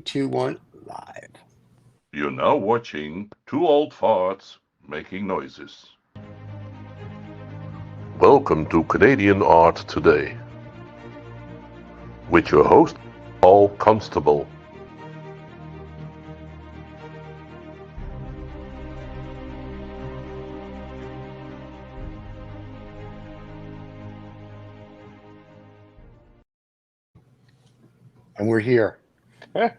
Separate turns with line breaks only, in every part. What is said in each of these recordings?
2, 1, live.
You're now watching two old farts making noises. Welcome to Canadian Art Today with your host, Paul Constable.
And we're here. Look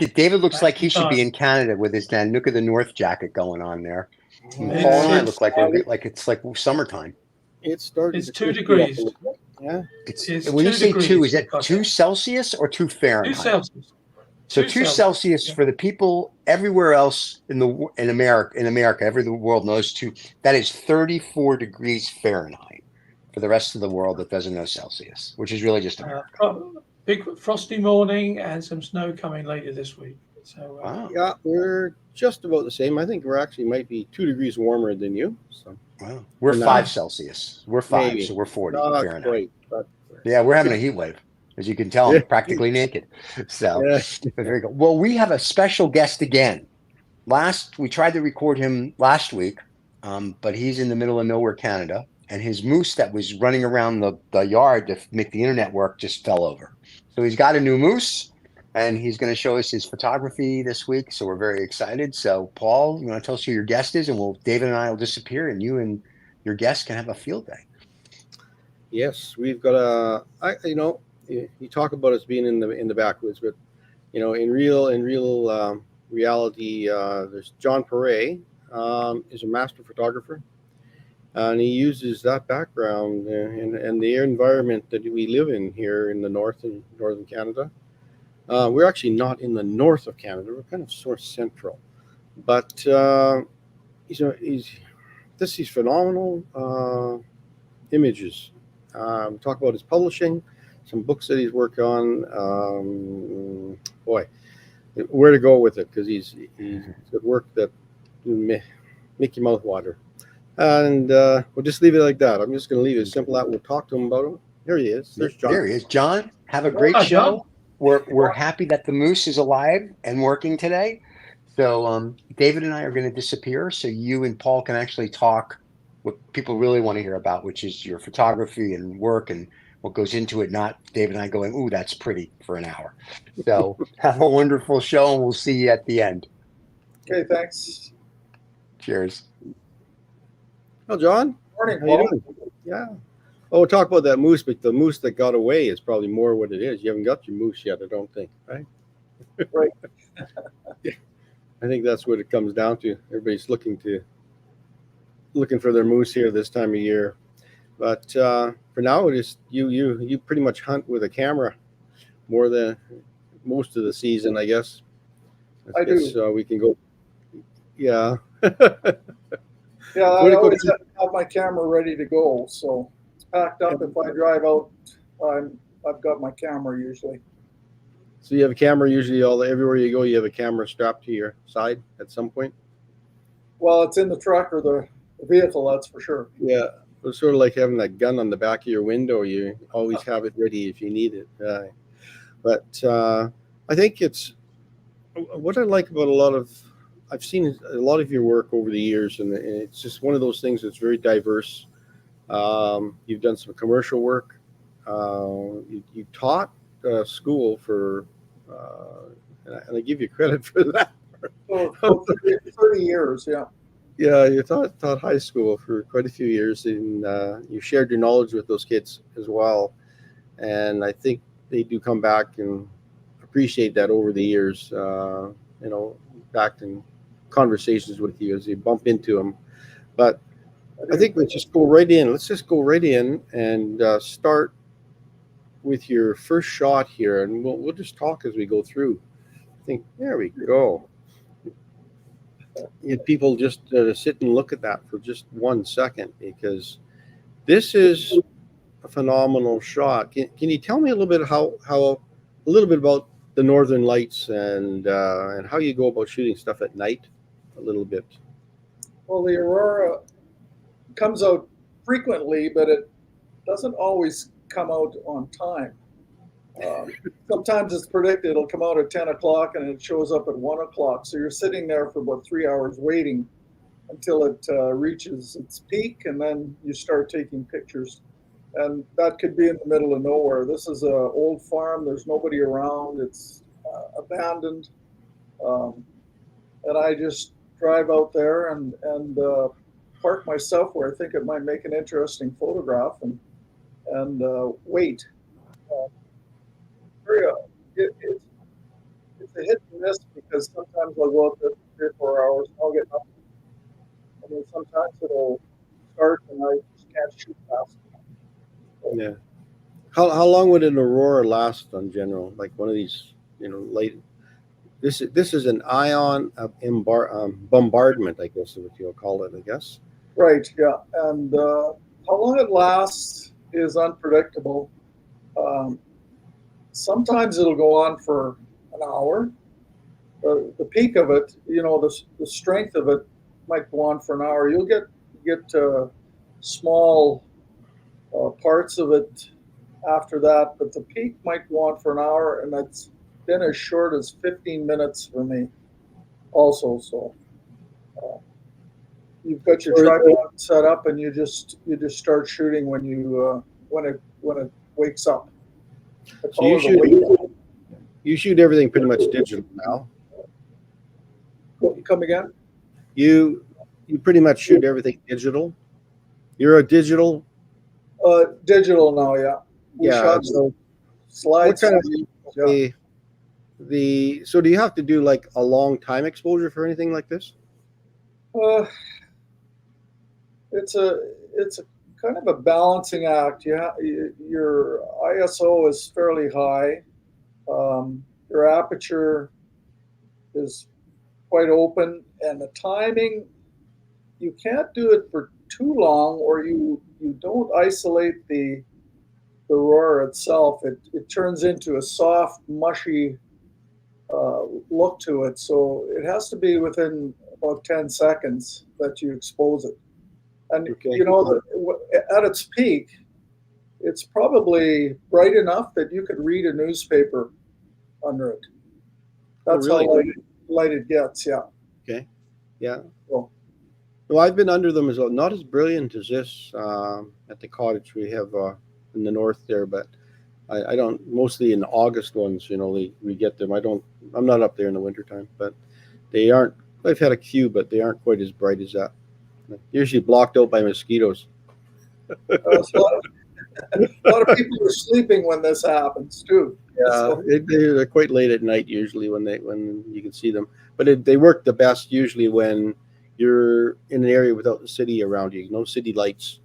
at David, looks like he should be in Canada with his Nanook of the North jacket going on there. And Paul and I look like it's like summertime.
It's
2 degrees.
Yeah.
It's when you say 2, is that 2 Celsius or 2 Fahrenheit?
2 Celsius.
So 2 Celsius for the people everywhere else in America, every the world knows 2. That is 34 degrees Fahrenheit for the rest of the world that doesn't know Celsius, which is really just America.
Big frosty morning and some snow coming later this week. So
Wow.
Yeah, we're just about the same. I think we're actually might be 2 degrees warmer than you. So
Wow. We're 5 Celsius. We're 5,
maybe.
so we're 40
Not
Fahrenheit.
quite, but
Yeah, we're having a heat wave. As you can tell, I'm practically naked. So very good. Well, we have a special guest again. We tried to record him last week, but he's in the middle of nowhere, Canada, and his moose that was running around the yard to make the internet work just fell over. So he's got a new moose, and he's going to show us his photography this week. So we're very excited. So Paul, you want to tell us who your guest is, and David and I will disappear, and you and your guest can have a field day.
yes, we've got you talk about us being in the backwoods, but in real reality, there's John Perret is a master photographer, and he uses that background and the environment that we live in here in the northern Canada. We're actually not in the north of Canada; we're kind of sort of central, but these phenomenal images. Talk about his publishing, some books that he's worked on. Where to go with it, because he's got work that make your mouth water. And we'll just leave it like that. I'm just going to leave it simple. That we'll talk to him about him. Here he is. There's John.
There he is. John, have a great
Hi,
show.
John.
We're happy that the moose is alive and working today. So David and I are going to disappear, so you and Paul can actually talk what people really want to hear about, which is your photography and work and what goes into it, not David and I going, ooh, that's pretty, for an hour. So have a wonderful show, and we'll see you at the end.
Okay, thanks.
Cheers.
Oh, John.
Morning,
How you
Paul.
doing? Yeah. Oh, we'll talk about that moose, but the moose that got away is probably more what it is. You haven't got your moose yet, I don't think, right?
Right.
I think that's what it comes down to. Everybody's looking for their moose here this time of year. But for now, it is you pretty much hunt with a camera more than most of the season, I guess.
I do.
So we can go. Yeah.
Yeah, I always have my camera ready to go, so it's packed up. If I drive out, I've got my camera usually.
So you have a camera usually everywhere you go. You have a camera strapped to your side at some point.
Well, it's in the truck or the vehicle, that's for sure.
Yeah, it's sort of like having that gun on the back of your window. You always have it ready if you need it. But I think it's what I like about I've seen a lot of your work over the years, and it's just one of those things that's very diverse. You've done some commercial work. You taught school for, and I give you credit for that.
So 30 years, yeah.
Yeah, you taught high school for quite a few years, and you shared your knowledge with those kids as well. And I think they do come back and appreciate that over the years. Back in conversations with you as you bump into them. But I think let's just go right in. Let's just go right in and start with your first shot here, and we'll just talk as we go through. I think there we go. People just sit and look at that for just 1 second, because this is a phenomenal shot. Can you tell me a little bit about the Northern Lights and how you go about shooting stuff at night? A little bit.
Well, the aurora comes out frequently, but it doesn't always come out on time. Sometimes it's predicted it'll come out at 10 o'clock and it shows up at 1 o'clock. So you're sitting there for about 3 hours waiting until it reaches its peak, and then you start taking pictures. And that could be in the middle of nowhere. This is an old farm. There's nobody around. It's abandoned. And I just drive out there and park myself where I think it might make an interesting photograph and wait. It's a hit and miss because sometimes I'll go out there for 3 or 4 hours and I'll get nothing. And then sometimes it'll start and I just can't shoot fast enough.
Yeah. How long would an aurora last on general? Like one of these, late. This is an ion bombardment, I guess is what you'll call it. I guess.
Right. Yeah. And how long it lasts is unpredictable. Sometimes it'll go on for an hour. The peak of it, the strength of it might go on for an hour. You'll get small parts of it after that, but the peak might go on for an hour, and that's been as short as 15 minutes for me also. So you've got your tripod set up and you just start shooting when it wakes up.
So you shoot everything pretty much digital now.
Come again?
You pretty much shoot everything digital. You're a digital.
Digital now, yeah. We shot
so
slides.
what kind of so do you have to do like a long time exposure for anything like this?
It's a kind of a balancing act. Your ISO is fairly high. Your aperture is quite open, and the timing, you can't do it for too long, or you don't isolate the roar itself. It turns into a soft, mushy look to it. So it has to be within about 10 seconds that you expose it. And at its peak, it's probably bright enough that you could read a newspaper under it. That's how light it gets. Yeah.
Okay. Yeah.
Well,
I've been under them as well. Not as brilliant as this at the cottage we have in the north there, but I don't. Mostly in August ones, we get them. I'm not up there in the wintertime, but they aren't. I've had a few, but they aren't quite as bright as that. Usually blocked out by mosquitoes.
A lot of people are sleeping when this happens too.
Yeah, they're quite late at night usually when you can see them. But they work the best usually when you're in an area without the city around you. No city lights.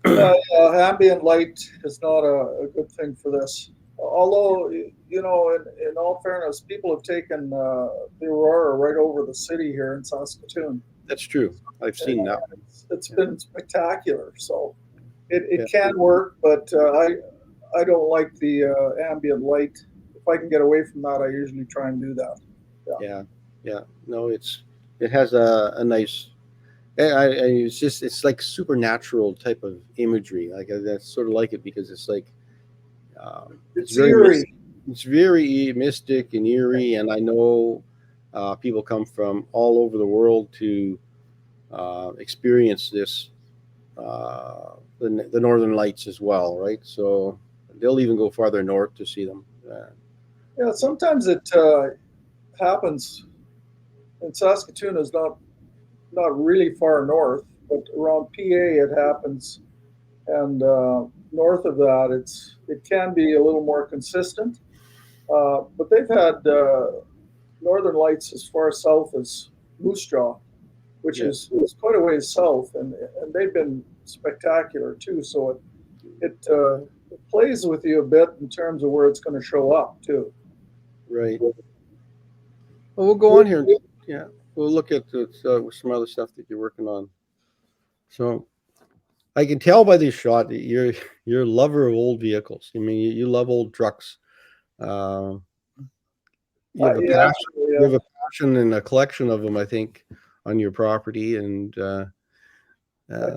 Ambient light is not a good thing for this. Although, in all fairness, people have taken the aurora right over the city here in Saskatoon.
That's true. I've seen that.
It's been spectacular. So it can work, but I don't like the ambient light. If I can get away from that, I usually try and do that.
Yeah. No, it has a nice. It's like supernatural type of imagery. Like I sort of like it because it's like
it's eerie.
It's very mystic and eerie, and I know people come from all over the world to experience this, the Northern Lights as well, right? So they'll even go farther north to see them.
Yeah, sometimes it happens. And Saskatoon is not really far north, but around PA it happens, and north of that it can be a little more consistent. But they've had Northern Lights as far south as Moose Jaw, which is quite a ways south, and they've been spectacular too. So it plays with you a bit in terms of where it's going to show up too.
Right. Well, we'll go on here. Yeah, we'll look at some other stuff that you're working on. So I can tell by this shot that you're a lover of old vehicles. I mean, you love old trucks. You have a passion. You have a passion and a collection of them, I think, on your property. And
I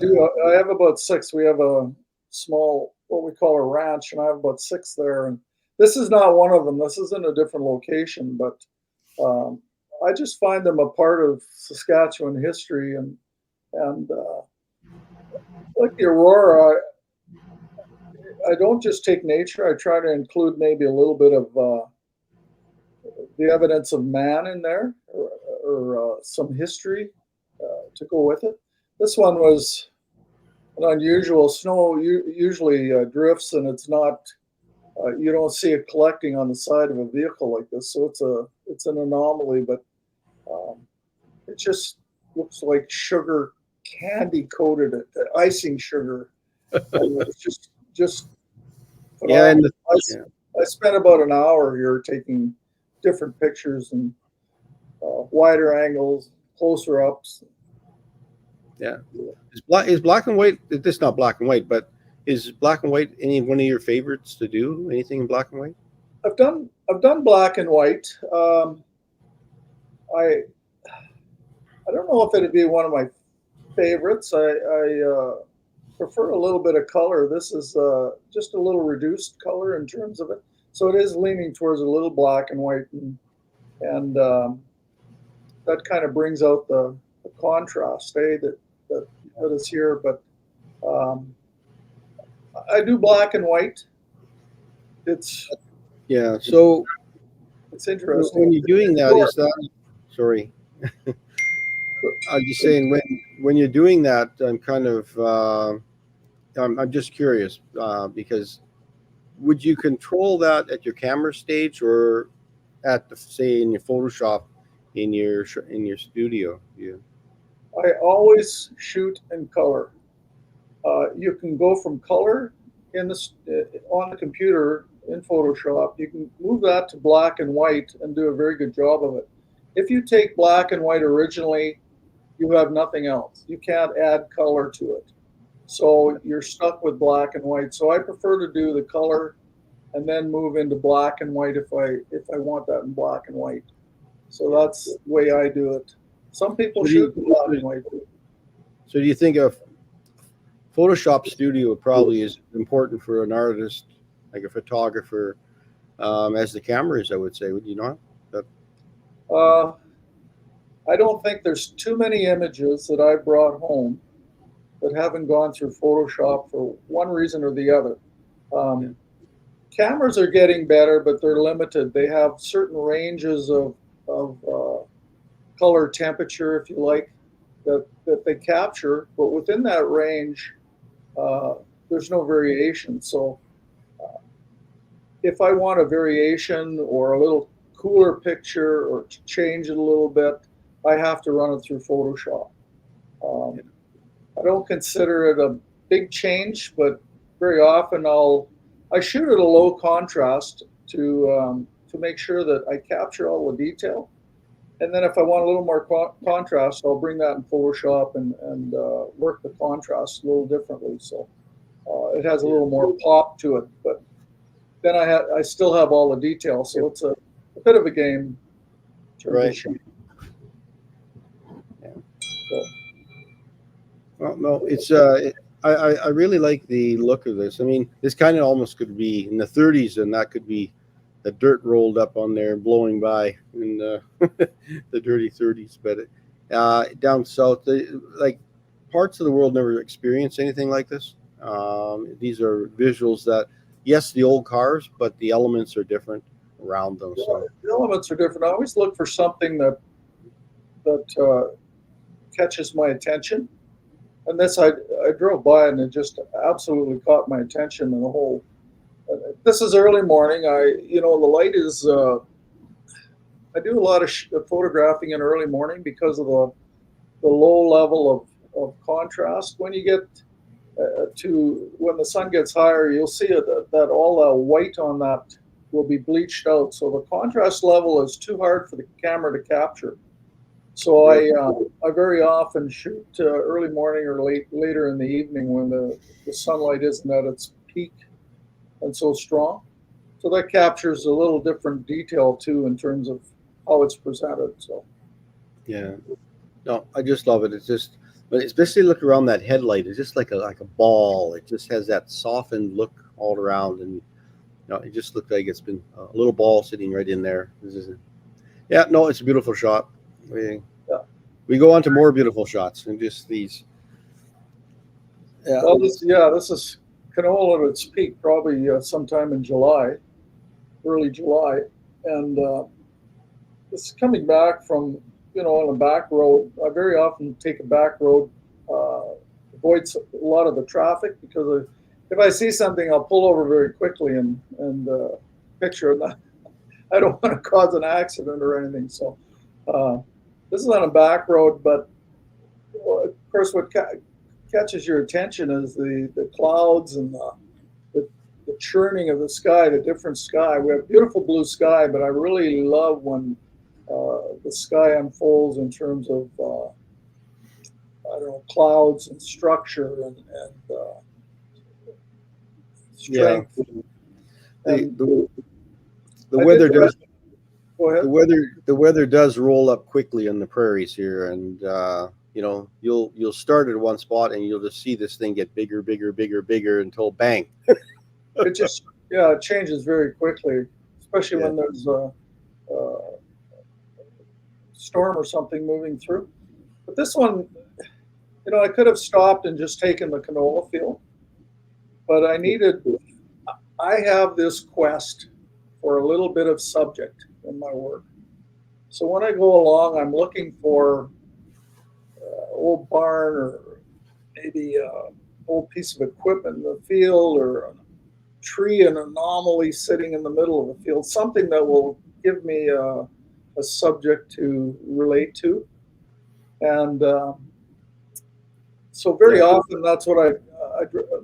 do. I have about 6. We have a small, what we call a ranch, and I have about 6 there. And this is not one of them. This is in a different location, but I just find them a part of Saskatchewan history, and like the aurora, I don't just take nature. I try to include maybe a little bit of the evidence of man in there, or some history to go with it. This one was an unusual. Snow usually drifts, and it's not. You don't see it collecting on the side of a vehicle like this, so it's an anomaly. But it just looks like sugar candy coated it, icing sugar. And it's just
Yeah, and
I spent about an hour here taking different pictures and wider angles, closer ups.
yeah, is black and white. This not black and white, but is black and white any one of your favorites to do? Anything in black and white?
I've done black and white. I don't know if it'd be one of my favorites. I prefer a little bit of color. This is just a little reduced color in terms of it, so it is leaning towards a little black and white, and that kind of brings out the contrast, that is here. But I do black and white. It's
So
interesting.
when you're doing that, is that sorry? I'm just saying when you're doing that, I'm kind of I'm just curious because would you control that at your camera stage or at the say in your Photoshop in your studio? Yeah.
I always shoot in color. You can go from color in on the computer in Photoshop. You can move that to black and white and do a very good job of it. If you take black and white originally, you have nothing else. You can't add color to it. So you're stuck with black and white. So I prefer to do the color and then move into black and white if I want that in black and white. So that's the way I do it. Some people shoot in black and white.
So do you think a Photoshop studio probably is important for an artist, like a photographer, as the camera is, I would say, would you not?
I don't think there's too many images that I brought home that haven't gone through Photoshop for one reason or the other. Cameras are getting better, but they're limited. They have certain ranges of color temperature, if you like, that they capture, but within that range, there's no variation. So if I want a variation or a little cooler picture or to change it a little bit, I have to run it through Photoshop. I don't consider it a big change, but very often I shoot at a low contrast to make sure that I capture all the detail. And then if I want a little more contrast, I'll bring that in Photoshop and work the contrast a little differently. So it has a little more pop to it, but then I still have all the details. So it's a bit of a game.
Right.
Yeah.
Well, no, it's I really like the look of this. I mean, this kind of almost could be in the 30s, and that could be the dirt rolled up on there, blowing by in the dirty 30s. But down south, like parts of the world never experienced anything like this. These are visuals that, yes, the old cars, but the elements are different around them. So
the elements are different. I always look for something that catches my attention. And this, I drove by and it just absolutely caught my attention. And the whole, this is early morning. The light is, I do a lot of photographing in early morning because of the low level of contrast. When you get when the sun gets higher, you'll see that all the white on that will be bleached out. So the contrast level is too hard for the camera to capture. So I very often shoot early morning or later in the evening when the sunlight isn't at its peak and so strong. So that captures a little different detail too in terms of how it's presented. So
yeah, no, I just love it. It's just, but especially look around that headlight. It's just like a ball. It just has that softened look all around, and No, it just looked like it's been a little ball sitting right in there. Yeah, no, it's a beautiful shot. We go on to more beautiful shots and just these. Yeah.
Well, this is canola at its peak, probably sometime in July, early July, and it's coming back from on a back road. I very often take a back road, avoid a lot of the traffic because if I see something, I'll pull over very quickly and picture it. I don't want to cause an accident or anything. So this is on a back road, but of course, what catches your attention is the clouds and the churning of the sky, the different sky. We have beautiful blue sky, but I really love when the sky unfolds in terms of I don't know, clouds and structure and strength.
Yeah. The weather does.
Go ahead.
The weather does roll up quickly on the prairies here, and you'll start at one spot and you'll just see this thing get bigger until bang.
It changes very quickly, especially when there's a storm or something moving through. But this one, I could have stopped and just taken the canola field, but I have this quest for a little bit of subject in my work. So when I go along, I'm looking for old barn or maybe an old piece of equipment in the field or a tree, an anomaly sitting in the middle of the field, something that will give me a subject to relate to. And so very often that's what I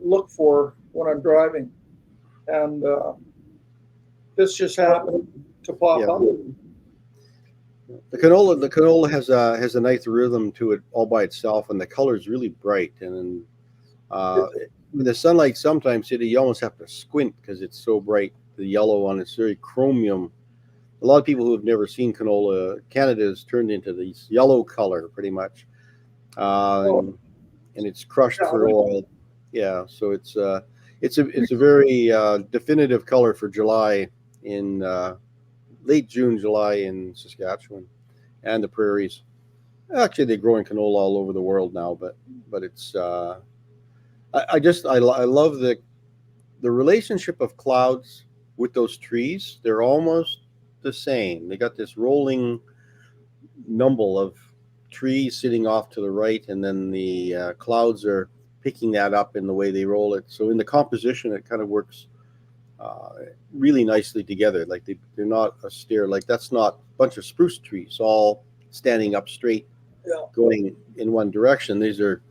look for when I'm driving. And this just happened to pop up.
The canola has a nice rhythm to it all by itself, and the color is really bright. And with the sunlight, sometimes you almost have to squint because it's so bright. The yellow on it's very chromium. A lot of people who have never seen canola, Canada has turned into this yellow color pretty much, and it's crushed for oil. Yeah, so it's a very definitive color for July in late June, July in Saskatchewan and the prairies. Actually, they grow in canola all over the world now, but it's I love the relationship of clouds with those trees. They're almost the same. They got this rolling numble of trees sitting off to the right, and then the clouds are picking that up in the way they roll it. So in the composition, it kind of works really nicely together. Like they're not a stair. Like that's not a bunch of spruce trees all standing up straight, going in one direction. These are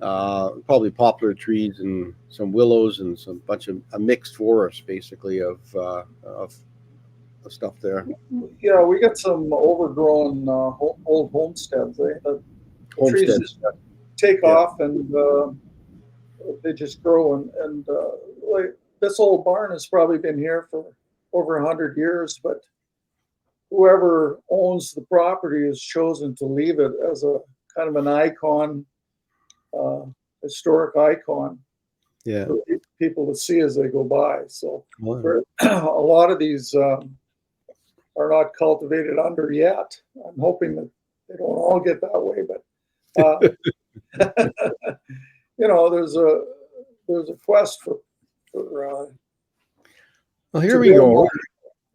probably poplar trees and some willows and some bunch of a mixed forest, basically of stuff there.
Yeah, we got some overgrown old homesteads. The trees just take off and they just grow. And like this old barn has probably been here for over 100 years, but whoever owns the property has chosen to leave it as a kind of an icon, historic icon.
Yeah,
for people to see as they go by. So a lot of these are not cultivated under yet. I'm hoping that they don't all get that way, but there's a quest for
well, here we go.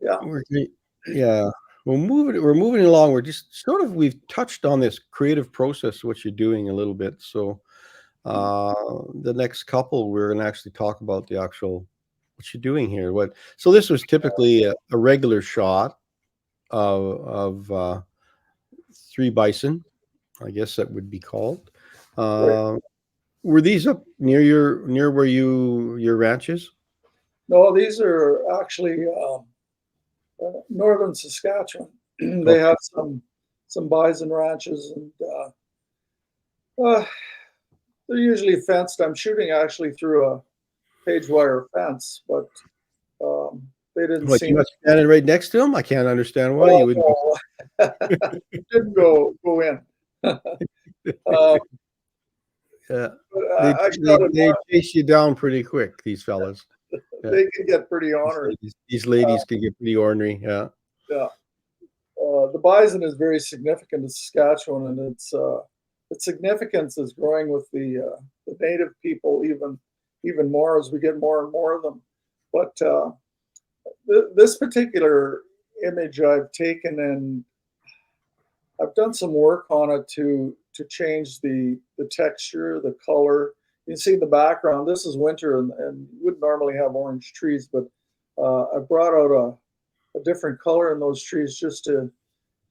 Yeah.
We're moving along. We're just we've touched on this creative process, what you're doing a little bit. So the next couple, we're going to actually talk about the actual what you're doing here. So this was typically a regular shot of 3 bison, I guess that would be called.
Right.
Were these up near where your ranch is?
No, these are actually northern Saskatchewan. They have some bison ranches, and they're usually fenced. I'm shooting actually through a page wire fence, but they didn't seem.
You standing right next to them? I can't understand why you wouldn't.
Didn't go in.
Yeah, they chase you down pretty quick, these fellas. Yeah.
can get pretty ornery.
These ladies can get pretty ornery. Yeah.
Yeah. The bison is very significant in Saskatchewan, and its significance is growing with the native people even more as we get more and more of them. But this particular image I've taken, and I've done some work on it to change the texture, the color. You can see in the background, this is winter, and you wouldn't normally have orange trees, but I brought out a different color in those trees just to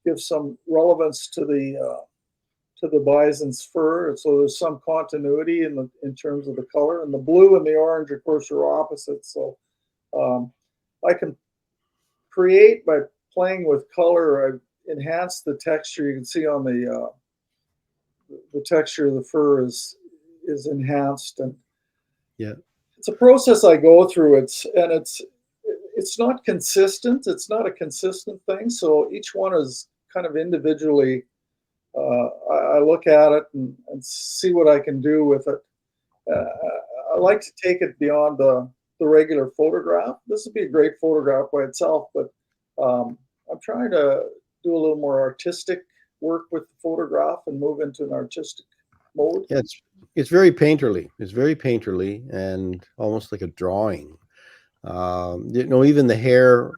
give some relevance to the bison's fur. And so there's some continuity in terms of the color. And the blue and the orange, of course, are opposites. So I can create by playing with color. I've enhanced the texture. You can see on the texture of the fur is enhanced, and
Yeah.
it's a process I go through. It's not consistent. It's not a consistent thing. So each one is kind of individually. I look at it and see what I can do with it. I like to take it beyond the regular photograph. This would be a great photograph by itself, but I'm trying to do a little more artistic work with the photograph and move into an artistic mode.
Yeah, it's very painterly. It's very painterly and almost like a drawing. Even the hair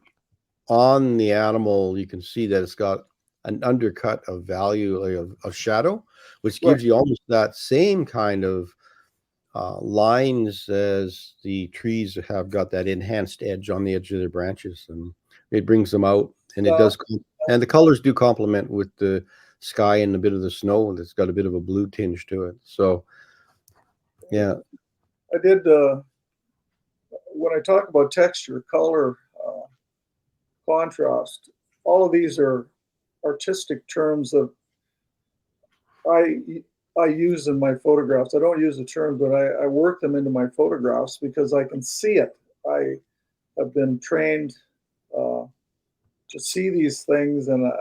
on the animal, you can see that it's got an undercut of value of shadow, which gives you almost that same kind of lines as the trees have got that enhanced edge on the edge of their branches, and it brings them out. And it does, and the colors do complement with the sky and a bit of the snow, and it's got a bit of a blue tinge to it. So, yeah.
I did, when I talk about texture, color, contrast, all of these are artistic terms that I use in my photographs. I don't use the terms, but I work them into my photographs because I can see it. I have been trained to see these things and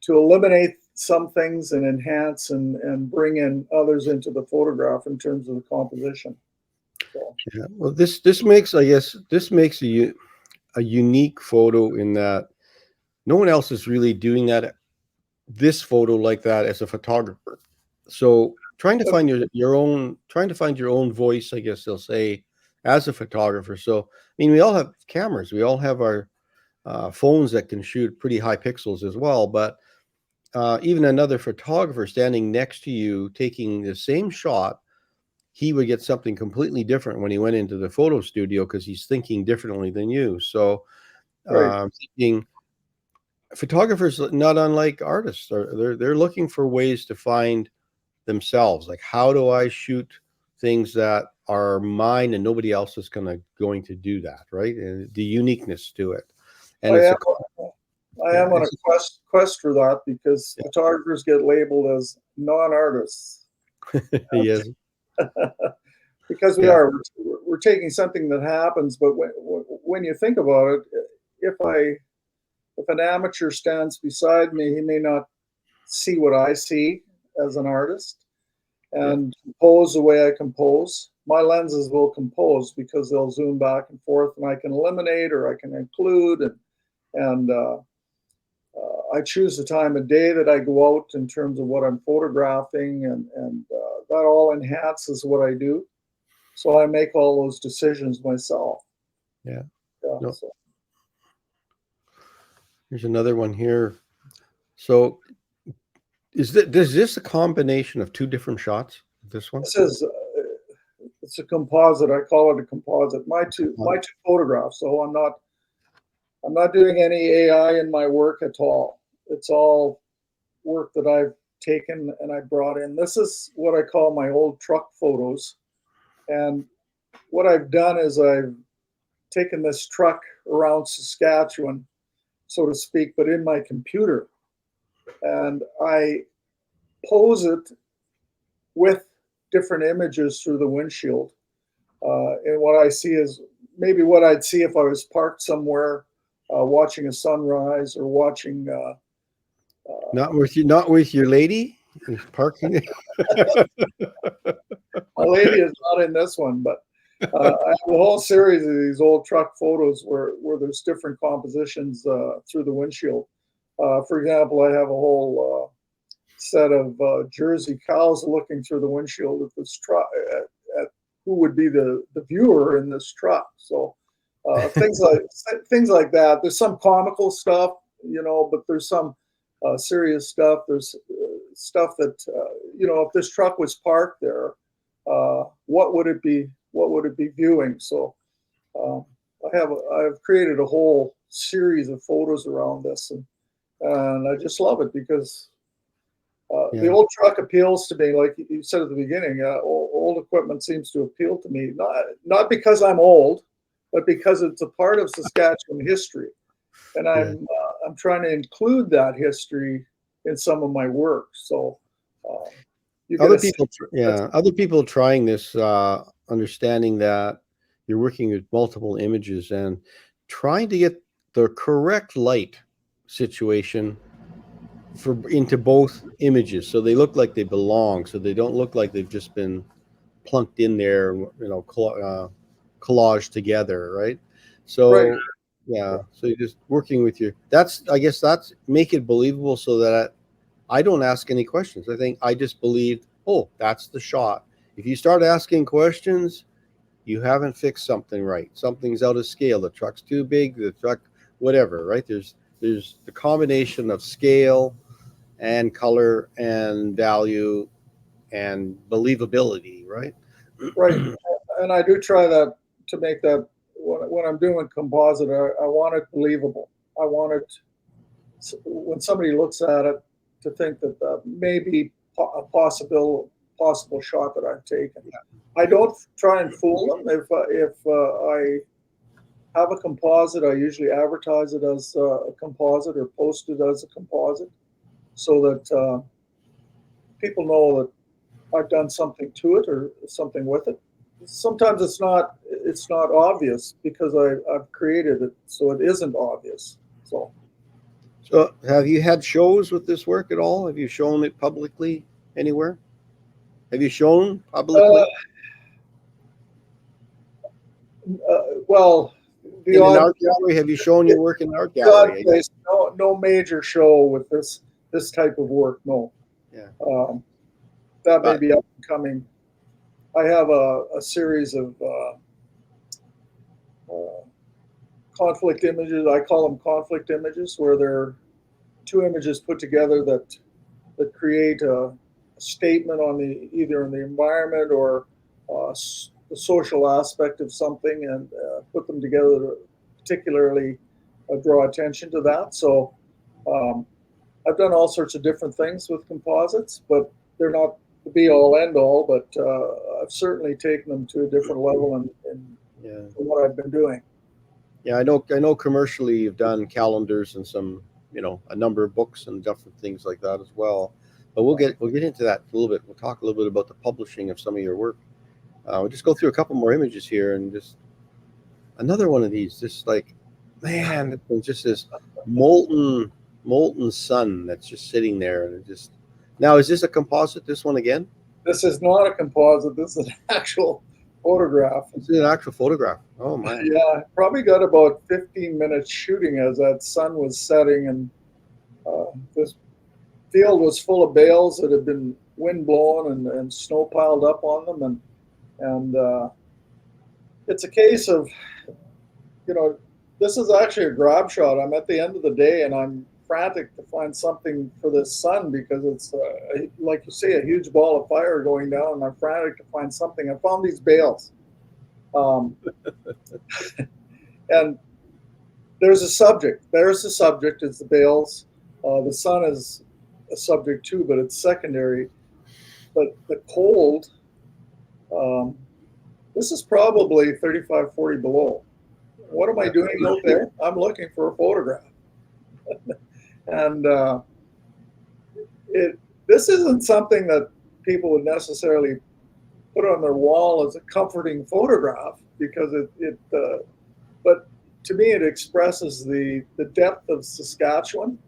to eliminate some things and enhance and bring in others into the photograph in terms of the composition. So.
Yeah. Well, this makes, I guess, this makes a unique photo in that no one else is really doing this photo like that as a photographer. So trying to find your own voice, I guess they'll say, as a photographer. So I mean, we all have cameras, we all have our phones that can shoot pretty high pixels as well, but even another photographer standing next to you taking the same shot, he would get something completely different when he went into the photo studio because he's thinking differently than you. So thinking photographers, not unlike artists, they're looking for ways to find themselves. Like, how do I shoot things that are mine and nobody else is going to do that, right? And the uniqueness to it. And
I am on a quest for that because photographers get labeled as non-artists.
Yes.
Because we're taking something that happens, but when you think about it, if an amateur stands beside me, he may not see what I see as an artist and compose the way I compose. My lenses will compose because they'll zoom back and forth, and I can eliminate or I can include, and I choose the time of day that I go out in terms of what I'm photographing, and that all enhances what I do. So I make all those decisions myself.
Yeah.
So.
Here's another one here. So is this a combination of two different shots? This one?
This is it's a composite. I call it a composite. My two photographs. So I'm not doing any AI in my work at all. It's all work that I've taken and I brought in. This is what I call my old truck photos. And what I've done is I've taken this truck around Saskatchewan, so to speak, but in my computer. And I pose it with different images through the windshield. And what I see is maybe what I'd see if I was parked somewhere watching a sunrise or watching.
Not with your lady parking.
My lady is not in this one, but I have a whole series of these old truck photos where there's different compositions through the windshield. For example, I have a whole set of Jersey cows looking through the windshield at this truck at who would be the viewer in this truck. So things like that. There's some comical stuff, but there's some serious stuff. There's stuff that if this truck was parked there, what would it be? What would it be viewing? So I've created a whole series of photos around this, and I just love it because the old truck appeals to me, like you said at the beginning. Old equipment seems to appeal to me, not because I'm old, but because it's a part of Saskatchewan history, and I'm trying to include that history in some of my work. So
other people trying this, understanding that you're working with multiple images and trying to get the correct light situation into both images, so they look like they belong, so they don't look like they've just been plunked in there, collaged together, right? So
right.
So you're just working with I guess that's make it believable, so that I don't ask any questions. I think I just believe, oh, that's the shot. If you start asking questions, you haven't fixed something right. Something's out of scale. The truck's too big, the truck, whatever, right? There's the combination of scale and color and value and believability, right?
Right. And I do try that to make that when I'm doing composite, I want it believable. I want it, when somebody looks at it, to think that may be a possible shot that I've taken. I don't try and fool them. If I have a composite, I usually advertise it as a composite or post it as a composite, so that people know that I've done something to it or something with it. Sometimes it's not obvious because I've created it, so it isn't obvious. So
have you had shows with this work at all? Have you shown it publicly anywhere? Have you shown publicly?
Well,
in an art gallery, have you shown your work in an art gallery?
No major show with this type of work. No.
Yeah.
That may be up and coming. I have a series of conflict images. I call them conflict images, where they're two images put together that create a statement on either in the environment or the social aspect of something, and put them together to particularly draw attention to that. So I've done all sorts of different things with composites, but they're not the be all end all. But I've certainly taken them to a different level in what I've been doing.
Yeah, I know commercially you've done calendars and some, a number of books and different things like that as well. But we'll get into that a little bit. We'll talk a little bit about the publishing of some of your work. We'll just go through a couple more images here, and just another one of these, just like, man, it's just this molten sun that's just sitting there, and it just. Now, is this a composite? This one again?
This is not a composite. This is an actual photograph.
This is an actual photograph. Oh my!
Yeah, probably got about 15 minutes shooting as that sun was setting, and this field was full of bales that had been wind blown and snow piled up on them, and it's a case of, this is actually a grab shot. I'm at the end of the day, and I'm frantic to find something for this sun, because it's like you say, a huge ball of fire going down, and I'm frantic to find something. I found these bales, and there's a subject. There's the subject. It's the bales. The sun is a subject too, but it's secondary. But the cold, this is probably 35, 40 below. What am I doing out there? I'm looking for a photograph. And this isn't something that people would necessarily put on their wall as a comforting photograph, because but to me it expresses the depth of Saskatchewan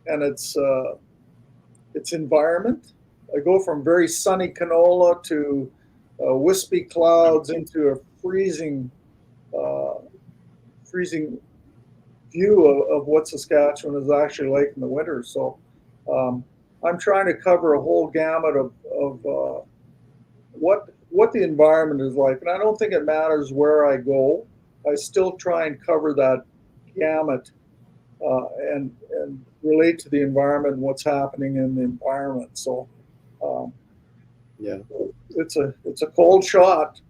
and its environment. I go from very sunny Canola to wispy clouds into a freezing, freezing view of what Saskatchewan is actually like in the winter. So I'm trying to cover a whole gamut of what the environment is like, and I don't think it matters where I go. I still try and cover that gamut and relate to the environment and what's happening in the environment. So
Yeah.
it's a cold shot.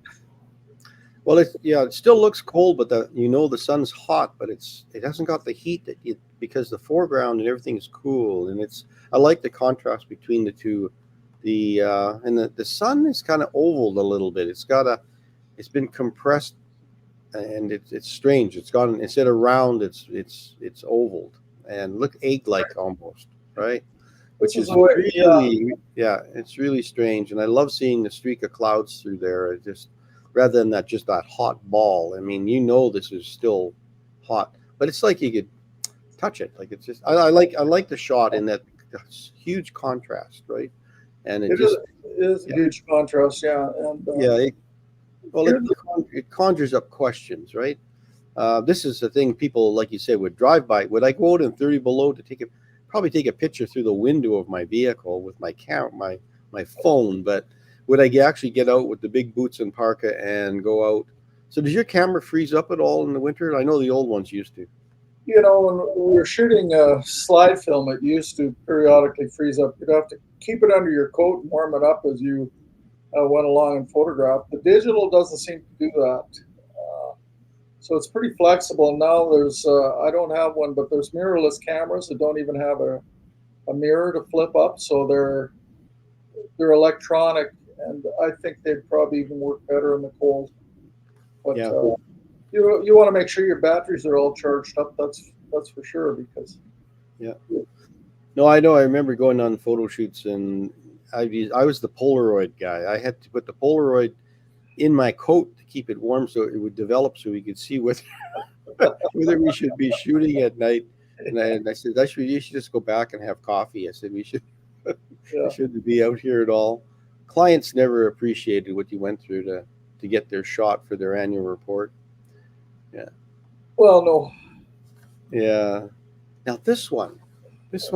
Well, it still looks cold, but the sun's hot, but it hasn't got the heat because the foreground and everything is cool, and I like the contrast between the two. And the sun is kind of ovaled a little bit. It's been compressed, and it's strange. It's gone, instead of round, it's ovaled and look egg-like almost, right? Which is really, yeah, it's really strange. And I love seeing the streak of clouds through there. It just, rather than just that hot ball. I mean, this is still hot, but it's like you could touch it. Like it's just, I like the shot in that huge contrast, right? And it
is a huge contrast, yeah. And
it conjures up questions, right? This is the thing people, like you said, would drive by. Would I go out in 30 below to probably take a picture through the window of my vehicle with my my phone? But would I actually get out with the big boots and parka and go out? So does your camera freeze up at all in the winter? I know the old ones used to.
When we were shooting slide film, it used to periodically freeze up. You'd have to keep it under your coat and warm it up as you went along and photographed. The digital doesn't seem to do that. So it's pretty flexible. Now there's, I don't have one, but there's mirrorless cameras that don't even have a mirror to flip up. So they're electronic, and I think they'd probably even work better in the cold. But
yeah.
You want to make sure your batteries are all charged up. That's for sure, because
No, I know. I remember going on photo shoots, and I was the Polaroid guy. I had to put the Polaroid in my coat to keep it warm so it would develop, so we could see whether we should be shooting at night. And I said, you should just go back and have coffee. I said, we shouldn't be out here at all. Clients never appreciated what you went through to get their shot for their annual report. Yeah.
Well, no.
Yeah. Now this one, it's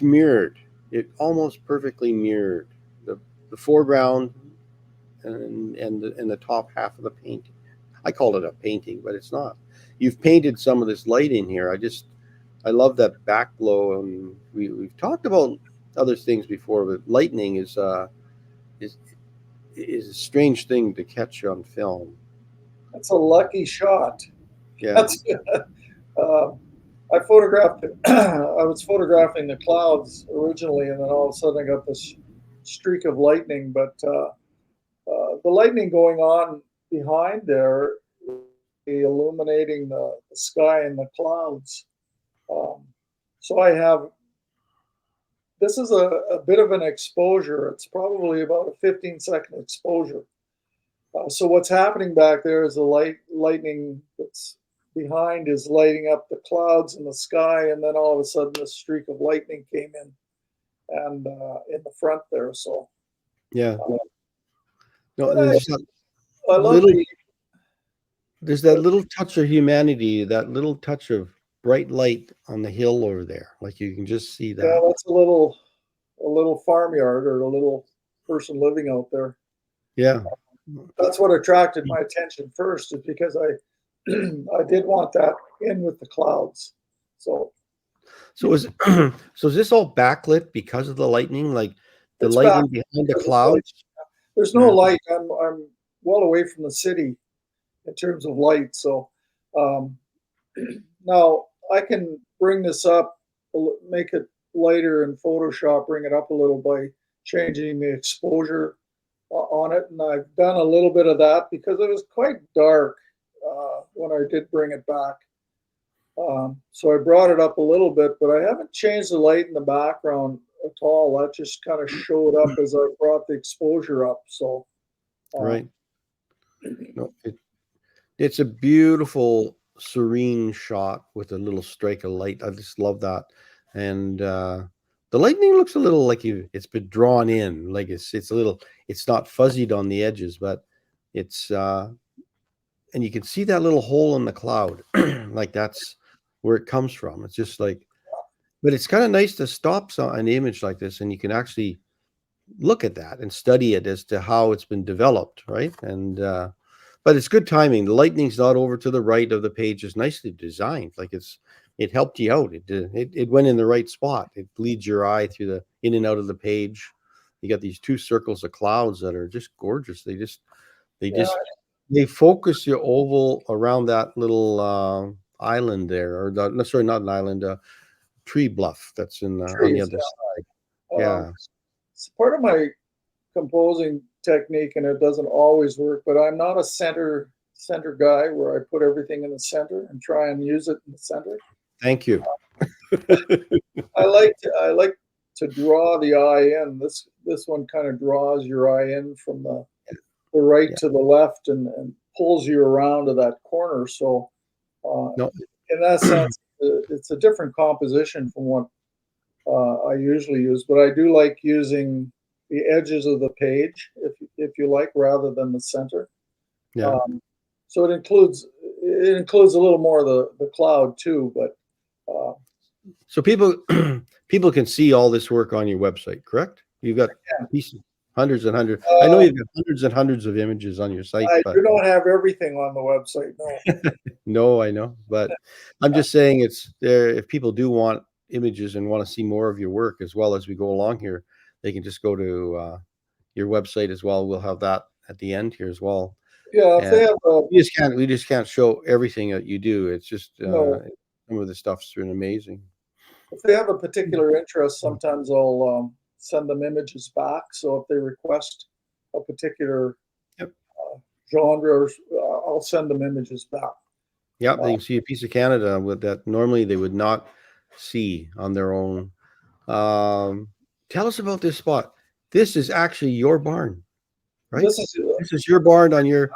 mirrored. It almost perfectly mirrored the foreground and the top half of the painting. I call it a painting, but it's not. You've painted some of this light in here. I love that back glow, and we've talked about other things before, but lightning is a strange thing to catch on film.
That's a lucky shot.
Yeah.
I photographed it. I was photographing the clouds originally, and then all of a sudden I got this streak of lightning. But the lightning going on behind there, illuminating the sky and the clouds. So this is a bit of an exposure. It's probably about a 15-second exposure. So what's happening back there is the lightning that's behind is lighting up the clouds in the sky, and then all of a sudden this streak of lightning came in, and in the front there. So
yeah. No, there's that little touch of humanity, that little touch of bright light on the hill over there. Like you can just see that.
Yeah, that's a little farmyard or a little person living out there.
Yeah.
That's what attracted my attention first, is because I did want that in with the clouds. So
is this all backlit because of the lightning? Like the
it's
lightning behind the clouds?
There's no light. I'm well away from the city in terms of light. So now I can bring this up, make it lighter in Photoshop, bring it up a little by changing the exposure on it. And I've done a little bit of that because it was quite dark when I did bring it back. So I brought it up a little bit, but I haven't changed the light in the background at all. That just kind of showed up as I brought the exposure up. So
right. No, it's a beautiful, serene shot with a little streak of light. I just love that. And the The lightning looks a little like it's been drawn in, like it's a little, it's not fuzzied on the edges, but it's and you can see that little hole in the cloud, like that's where it comes from. It's just like, but it's kind of nice to stop an image like this, and you can actually look at that and study it as to how it's been developed, right? And but it's good timing. The lightning's not over to the right of the page. It's nicely designed. Like it helped you out. It went in the right spot. It leads your eye through the in and out of the page. You got these two circles of clouds that are just gorgeous. They focus your oval around that little island there, or sorry, not an island, tree bluff that's in on the other side. Yeah.
It's part of my composing technique, and it doesn't always work, but I'm not a center guy where I put everything in the center and try and use it in the center.
Thank you.
I like to draw the eye in. This one kind of draws your eye in from the right to the left and pulls you around to that corner. So in that sense, it's a different composition from what I usually use, but I do like using the edges of the page, if you like, rather than the center.
Yeah.
So it includes a little more of the cloud too, but
so people can see all this work on your website, correct? You've got hundreds and hundreds. I know you've got hundreds and hundreds of images on your site.
I do not have everything on the website. No.
No, I know, but I'm just saying it's there. If people do want images and want to see more of your work as well as we go along here, they can just go to your website as well. We'll have that at the end here as well.
Yeah, if they have
we just can't show everything that you do. It's just
No.
some of the stuff's been amazing.
If they have a particular interest, sometimes I'll send them images back. So if they request a particular genre, I'll send them images back.
Yeah, they can see a piece of Canada with that normally they would not see on their own. Tell us about this spot. This is actually your barn, right?
This
is your barn on your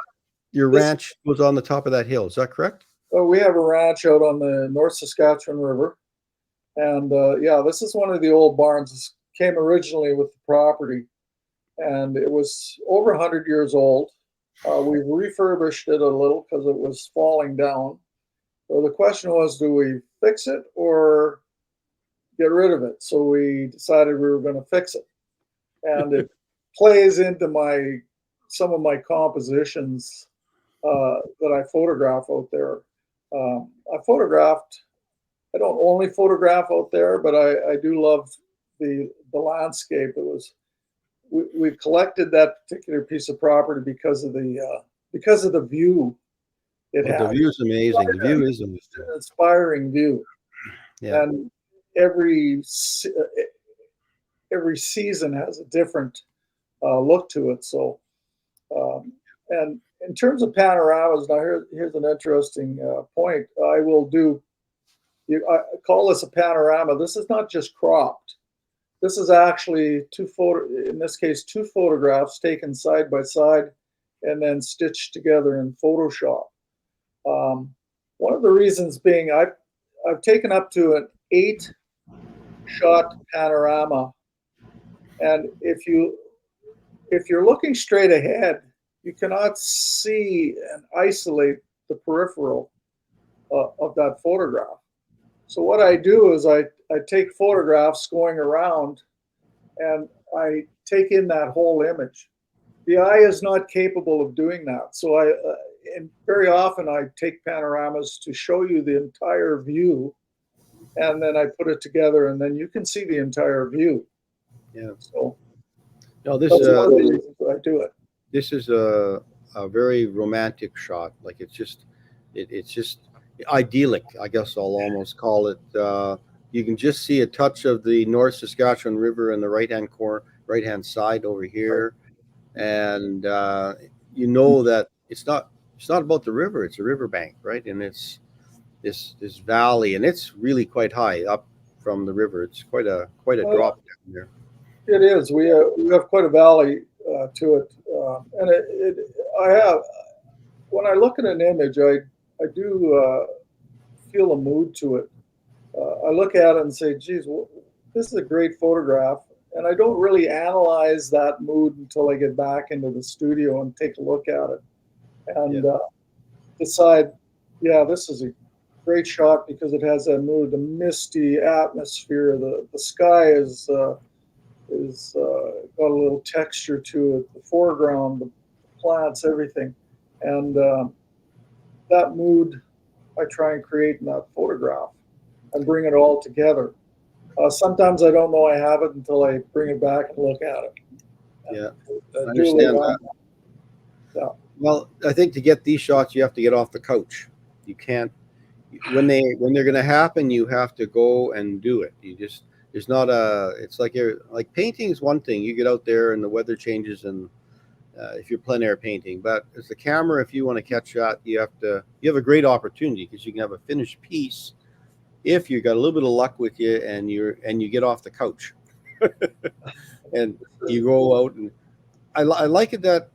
ranch was on the top of that hill. Is that correct?
We have a ranch out on the North Saskatchewan River. And this is one of the old barns. This came originally with the property, and it was over 100 years old. We've refurbished it a little because it was falling down. So the question was, do we fix it or get rid of it? So we decided we were going to fix it. And it plays into some of my compositions that I photograph out there. I don't only photograph out there, but I do love the landscape. We collected that particular piece of property because of the view it has.
The view is amazing. The view is amazing.
It's an inspiring view.
Yeah.
And every season has a different look to it. So, and in terms of panoramas, now here's an interesting point. I call this a panorama. This is not just cropped. This is actually two photographs taken side by side and then stitched together in Photoshop. One of the reasons being I've taken up to an 8-shot panorama, and if you're looking straight ahead, you cannot see and isolate the peripheral of that photograph. So what I do is I take photographs going around and I take in that whole image. The eye is not capable of doing that. So and very often I take panoramas to show you the entire view, and then I put it together and then you can see the entire view.
Yeah.
So
this
that's one of the reasons that I do it.
This is a very romantic shot. Like it's just idyllic, I guess I'll almost call it. You can just see a touch of the North Saskatchewan River in the right hand side over here, and you know that it's not about the river; it's a riverbank, right? And it's this valley, and it's really quite high up from the river. It's quite a drop down there.
It is. We have quite a valley to it, and when I look at an image, I do feel a mood to it. I look at it and say, geez, this is a great photograph. And I don't really analyze that mood until I get back into the studio and take a look at it and decide, yeah, this is a great shot because it has that mood, the misty atmosphere. The sky is got a little texture to it. The foreground, the plants, everything, and that mood I try and create in that photograph and bring it all together. Sometimes I don't know I have it until I bring it back and look at it.
Yeah,
I
I understand that.
Yeah.
Well, I think to get these shots, you have to get off the couch. You can't, when they're going to happen, you have to go and do it. You just, there's not a, it's like painting is one thing. You get out there and the weather changes, and if you're plein air painting, but as the camera, if you want to catch that, you have a great opportunity because you can have a finished piece if you got a little bit of luck with you and you get off the couch and you go out. And I like it that,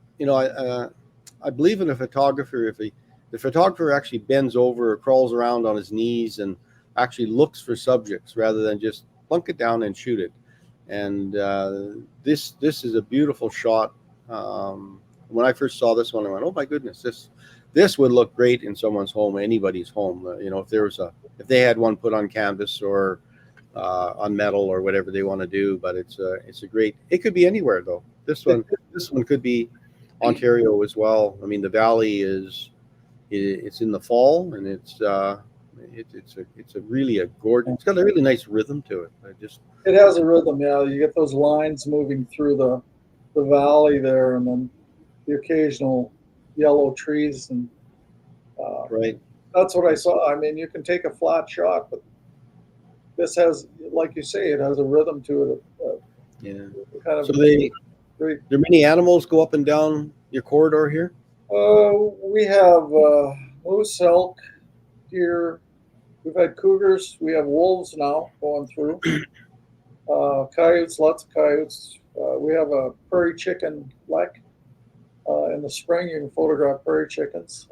I believe in a photographer. If the photographer actually bends over or crawls around on his knees and actually looks for subjects rather than just plunk it down and shoot it. And this is a beautiful shot. When I first saw this one, I went, "Oh my goodness, this would look great in someone's home, anybody's home." If they had one put on canvas or on metal or whatever they want to do. But it's a great. It could be anywhere though. This one could be Ontario as well. I mean, the valley it's in the fall, and it's a really a gorgeous. It's got a really nice rhythm to it.
It has a rhythm. Yeah, you get those lines moving through the valley there, and then the occasional yellow trees, and
right.
That's what I saw. I mean, you can take a flat shot, but this has, like you say, it has a rhythm to it.
Yeah.
Kind of
so there many animals go up and down your corridor here?
We have moose, elk, deer. We've had cougars. We have wolves now going through. Coyotes, lots of coyotes. We have a prairie chicken lek. In the spring, you can photograph prairie chickens.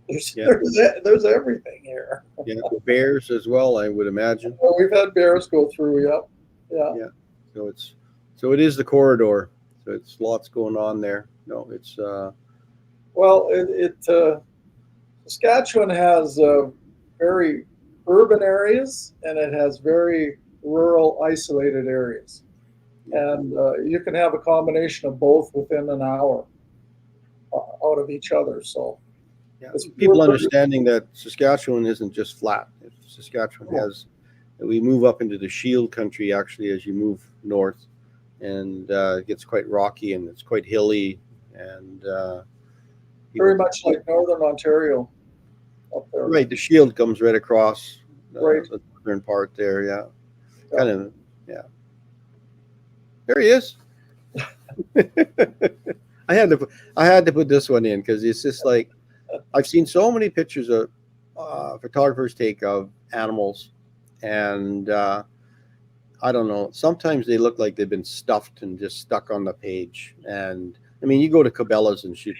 There's everything here.
Yeah, bears as well, I would imagine.
We've had bears go through. Yep. Yeah.
So it is the corridor. So it's lots going on there. No, it's
well, Saskatchewan has very urban areas, and it has very rural, isolated areas, and you can have a combination of both within an hour out of each other. So.
Yeah. People understanding that Saskatchewan isn't just flat. Saskatchewan has, we move up into the Shield country actually as you move north, and it gets quite rocky and it's quite hilly, and
very much like Northern Ontario up there.
Right, the Shield comes right across
right.
the northern part there. Yeah, kind of. Yeah, there he is. I had to put this one in because it's just like. I've seen so many pictures of photographers take of animals, and I don't know. Sometimes they look like they've been stuffed and just stuck on the page. And I mean, you go to Cabela's and shoot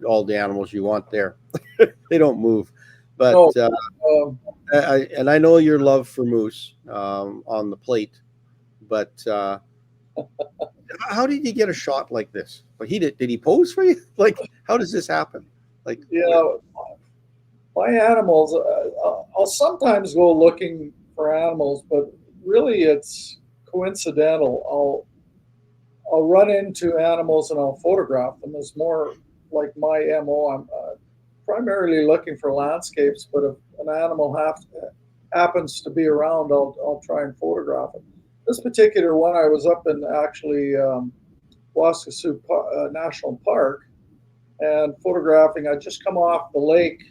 all the animals you want there; they don't move. But I know your love for moose on the plate, but how did you get a shot like this? Like did he pose for you? Like, how does this happen? Like,
my animals, I'll sometimes go looking for animals, but really it's coincidental. I'll run into animals and I'll photograph them. It's more like my MO. I'm primarily looking for landscapes, but if an animal happens to be around, I'll try and photograph it. This particular one, I was up in actually Waskesiu National Park, and photographing. I'd just come off the lake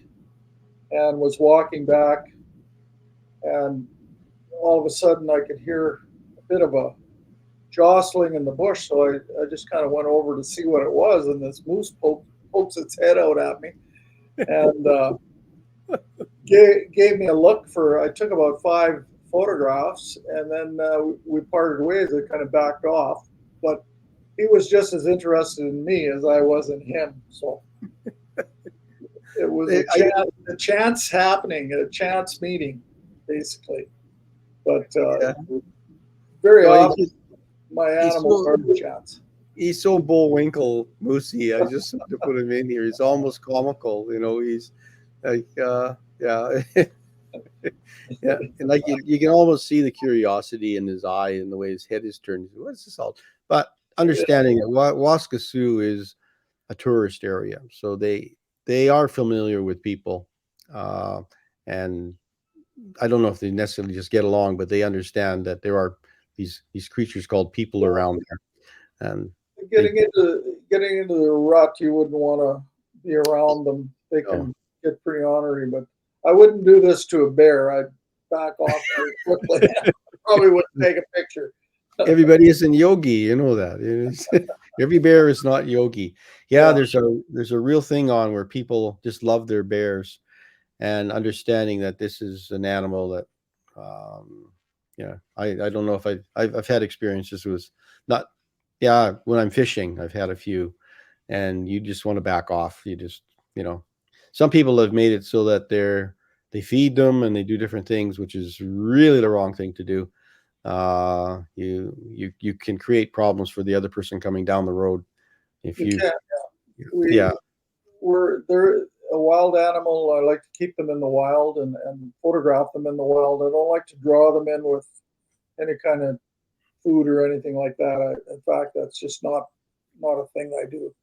and was walking back, and all of a sudden I could hear a bit of a jostling in the bush. So I just kind of went over to see what it was, and this moose pokes its head out at me and gave me a look I took about 5 photographs, and then we parted ways. I kind of backed off, but he was just as interested in me as I was in him. So it was a chance happening, a chance meeting, basically. But very
No,
often my
he's
animals
so-
are the chance.
He's so Bullwinkle Moosey. I just had to put him in here. He's almost comical. He's like, yeah. Yeah, and like you can almost see the curiosity in his eye and the way his head is turned. What's this all? But understanding that Waskesiu is a tourist area, so they are familiar with people, and I don't know if they necessarily just get along, but they understand that there are these creatures called people around there, and
Getting into the rut, you wouldn't want to be around them. They can
No.
get pretty ornery, but I wouldn't do this to a bear. I'd back off very quickly. Probably wouldn't take a picture.
everybody isn't Yogi, you know that. Every bear is not Yogi. Yeah, there's a real thing on where people just love their bears, and understanding that this is an animal that, I don't know if I've had experiences with not, yeah, when I'm fishing, I've had a few, and you just want to back off. You just, some people have made it so that they feed them and they do different things, which is really the wrong thing to do. You can create problems for the other person coming down the road if
You
you,
can't.
yeah.
They're a wild animal. I like to keep them in the wild and photograph them in the wild. I don't like to draw them in with any kind of food or anything like that. In fact, that's just not a thing I do.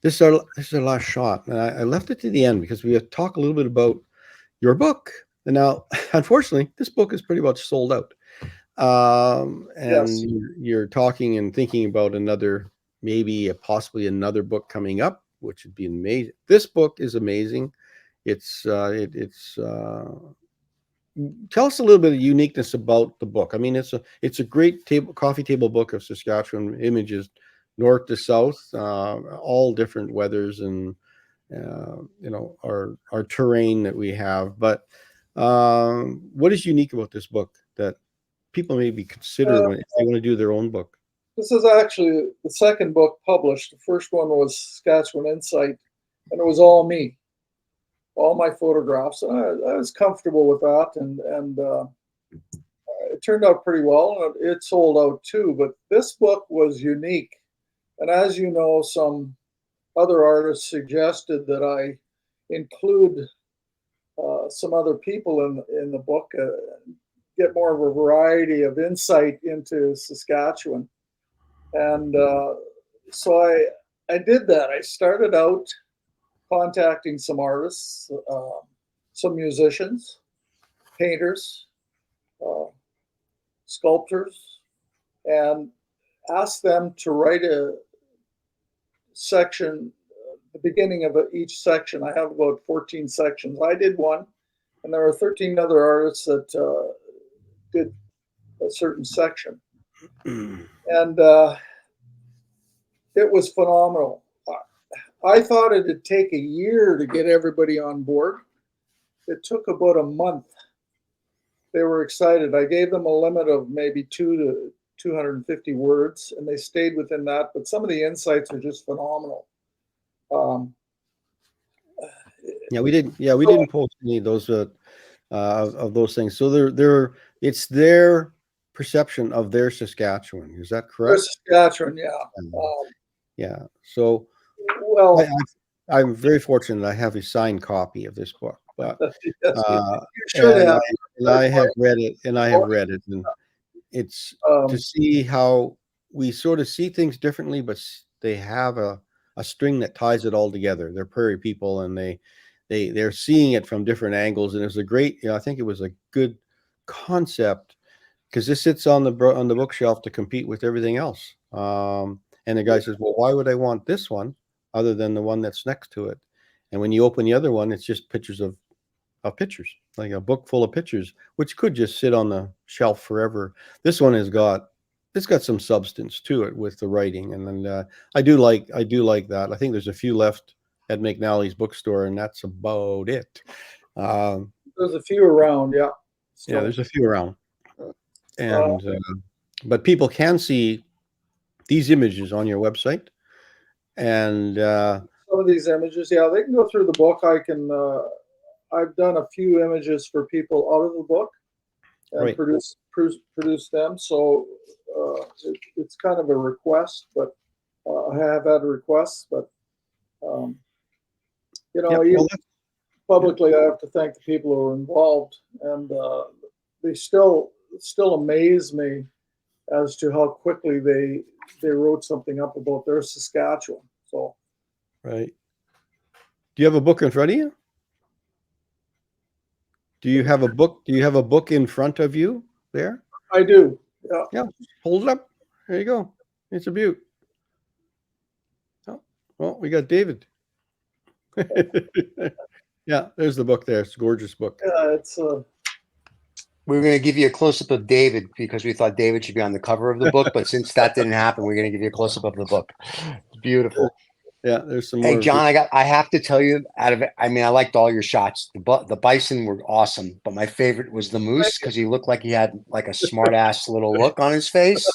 This is our last shot, and I left it to the end because we have talk a little bit about your book. And now, unfortunately, this book is pretty much sold out. And
Yes.
you're talking and thinking about possibly another book coming up, which would be amazing. This book is amazing. It's tell us a little bit of uniqueness about the book. I mean, it's a great coffee table book of Saskatchewan images, north to south, all different weathers and our terrain that we have. But what is unique about this book that people maybe consider if they want to do their own book?
This is actually the second book published. The first one was Saskatchewan Insight, and it was all me, all my photographs. And I was comfortable with that, and it turned out pretty well. It sold out too, but this book was unique. And as you know, some other artists suggested that I include some other people in the book, get more of a variety of insight into Saskatchewan. And so I did that. I started out contacting some artists, some musicians, painters, sculptors, and asked them to write a section, the beginning of each section. I have about 14 sections. I did one, and there were 13 other artists that did a certain section. And it was phenomenal. I thought it'd take a year to get everybody on board. It took about a month. They were excited. I gave them a limit of maybe 2 to 250 words, and they stayed within that. But some of the insights are just phenomenal.
We didn't post any of those of those things. So it's their perception of their Saskatchewan. Is that correct?
Saskatchewan, yeah.
Yeah. So,
Well,
I'm very fortunate. I have a signed copy of this book, but
yes, you should have.
I have read it, and it's to see how we sort of see things differently, but they have a string that ties it all together. They're prairie people, and they're seeing it from different angles, and it's a great. I think it was a good concept because this sits on the bookshelf to compete with everything else. And the guy says, "Well, why would I want this one other than the one that's next to it?" And when you open the other one, it's just pictures of pictures, like a book full of pictures, which could just sit on the shelf forever. This one it's got some substance to it with the writing, and then I do like that. I think there's a few left at McNally's bookstore, and that's about it.
There's a few around, yeah.
Yeah, there's a few around, and but people can see these images on your website, and
some of these images, yeah, they can go through the book. I've done a few images for people out of the book, and
Right.
produce them. So it's kind of a request, but I have had requests, but you know,
Yeah, well,
publicly, I have to thank the people who are involved, and they still amaze me as to how quickly they wrote something up about their Saskatchewan. So,
right. Do you have a book in front of you? Do you have a book? Do you have a book in front of you there?
I do. Yeah.
Yeah. Hold it up. There you go. It's a beaut. Oh, well, we got David. Yeah, there's the book there. It's a gorgeous book.
Yeah, it's
We were going to give you a close up of David because we thought David should be on the cover of the book, but since that didn't happen, we're going to give you a close up of the book. It's beautiful.
Yeah, there's some
Hey,
more.
John, I have to tell you, I liked all your shots. The bison were awesome, but my favorite was the moose because he looked like he had like a smart ass little look on his face.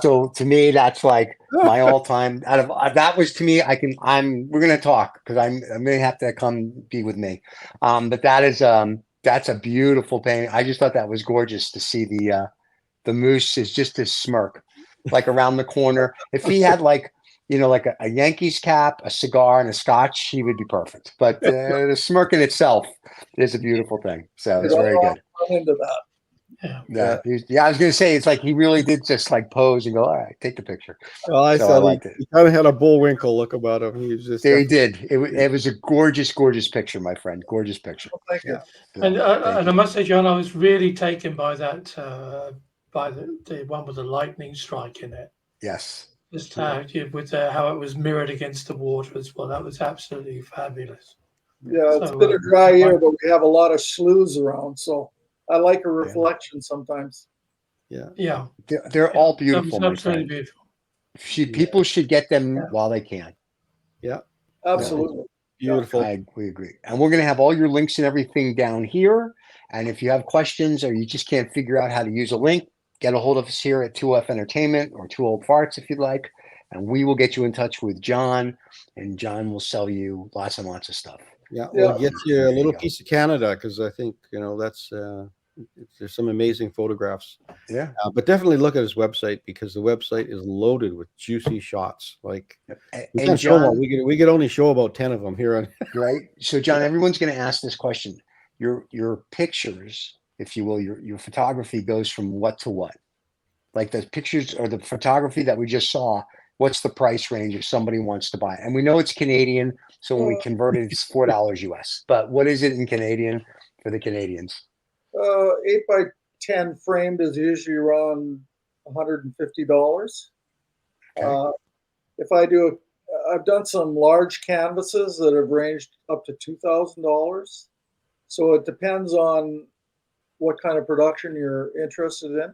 So to me, that's like my all time. Out of that was to me, we're gonna talk because I'm gonna have to come be with me. But that's a beautiful painting. I just thought that was gorgeous to see the moose is just his smirk, like around the corner. If he had like, like a Yankees cap, a cigar, and a scotch, he would be perfect. But the smirk in itself is a beautiful thing. So it's very good.
I'm into that.
Yeah. I was going to say, it's like he really did just like pose and go, all right, take the picture.
Well, I
So I liked it.
He kind of had a Bullwinkle look about him. He was just
There he did. It was a gorgeous, gorgeous picture, my friend. Gorgeous picture.
Well, thank you.
So,
And
thank
I
you.
must say, John, I was really taken by that, by the one with the lightning strike in it.
Yes.
Just how it was mirrored against the water as well. That was absolutely fabulous.
Yeah, it's
So,
been a dry year, but we have a lot of sloughs around, so I like a reflection sometimes.
Yeah,
They're all beautiful,
that
my
was absolutely
friend.
beautiful.
People should get them while they can.
Yeah.
Absolutely.
Beautiful.
We agree. And we're going to have all your links and everything down here. And if you have questions or you just can't figure out how to use a link, get a hold of us here at 2F Entertainment or 2 Old Farts if you'd like. And we will get you in touch with John, and John will sell you lots and lots of stuff.
Yeah, we'll get you a little
go.
piece of Canada because I think that's there's some amazing photographs.
Yeah,
but definitely look at his website because the website is loaded with juicy shots. Like we can't show them. We could only show about 10 of them here on.
Right. So, John, everyone's going to ask this question: your pictures, if you will, your photography goes from what to what? Like the pictures or the photography that we just saw. What's the price range if somebody wants to buy? And we know it's Canadian, so when we convert it, it's $4 US. But what is it in Canadian for the Canadians?
8x10 framed is usually around $150.
Okay.
If I've done some large canvases that have ranged up to $2,000. So it depends on what kind of production you're interested in.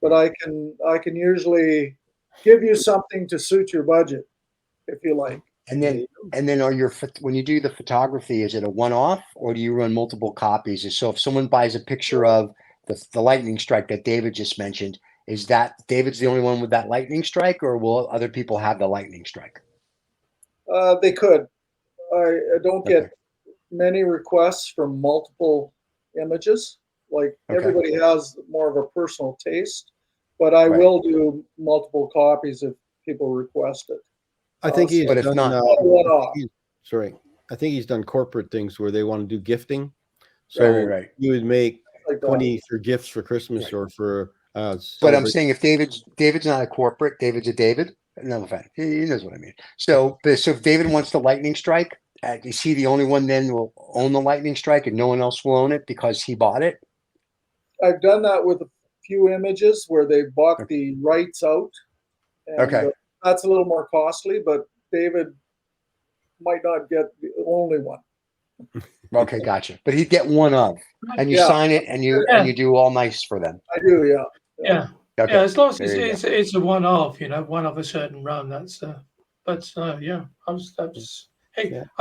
But I can usually give you something to suit your budget, if you like.
And then when you do the photography, is it a one-off or do you run multiple copies? So if someone buys a picture of the lightning strike that David just mentioned, is that David's the only one with that lightning strike, or will other people have the lightning strike?
They could. I don't get many requests from multiple images. Like everybody has more of a personal taste, but I will do multiple copies if people request it.
I think he's
but if
done,
not,
I think he's done corporate things where they want to do gifting. So you would make like 20 for gifts for Christmas or for.
But I'm saying if David's not a corporate, David's a David. No offense, he knows what I mean. So if David wants the lightning strike, is he the only one then will own the lightning strike and no one else will own it because he bought it?
I've done that with a few images where they bought the rights out. And, that's a little more costly, but David might not get the only one.
Okay, gotcha. But he'd get one of, and you sign it, and you do all nice for them.
I do,
yeah. Okay. Yeah, as long as it's a one-off, one of a certain run. That's I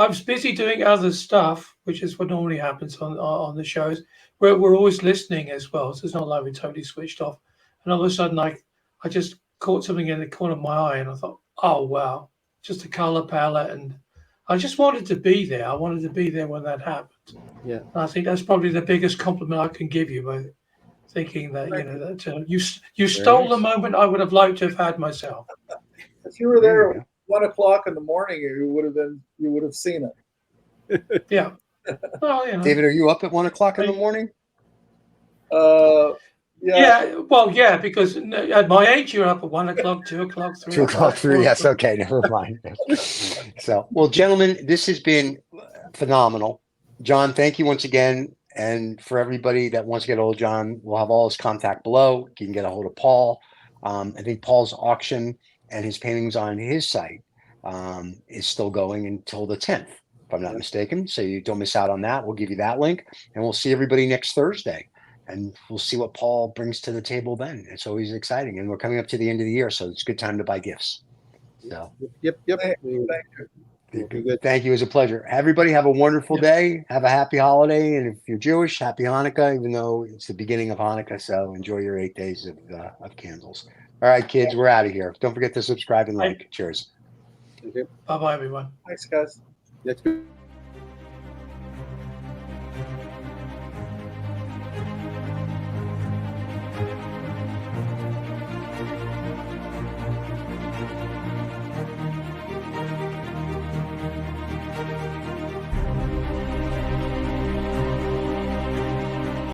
was busy doing other stuff, which is what normally happens on the shows. We're always listening as well, so it's not like we totally switched off. And all of a sudden, I just caught something in the corner of my eye, and I thought, oh wow, just a color palette, and I just wanted to be there. I wanted to be there when that happened.
Yeah,
and I think that's probably the biggest compliment I can give you. But thinking that you stole the moment I would have liked to have had myself.
If you were
There
there
you
at 1 o'clock in the morning, you would have seen it.
Yeah. Well,
David, are you up at 1 o'clock in the morning?
Yeah.
Well, yeah, because at my age, you're up at 1 o'clock, 2 o'clock, 3
2 o'clock,
o'clock.
3. Yes. Okay. Never mind. So, well, gentlemen, this has been phenomenal. John, thank you once again. And for everybody that wants to get a hold of John, we'll have all his contact below. You can get a hold of Paul. I think Paul's auction and his paintings on his site is still going until the 10th, if I'm not mistaken. So you don't miss out on that. We'll give you that link, and we'll see everybody next Thursday. And we'll see what Paul brings to the table then. It's always exciting. And we're coming up to the end of the year, so it's a good time to buy gifts. So,
Yep.
Thank you.
Good.
thank you. It was a pleasure. Everybody have a wonderful day. Have a happy holiday. And if you're Jewish, happy Hanukkah, even though it's the beginning of Hanukkah. So enjoy your 8 days of candles. All right, kids, we're out of here. Don't forget to subscribe and like. Cheers.
Okay.
Bye-bye, everyone.
Thanks, guys.
Next week.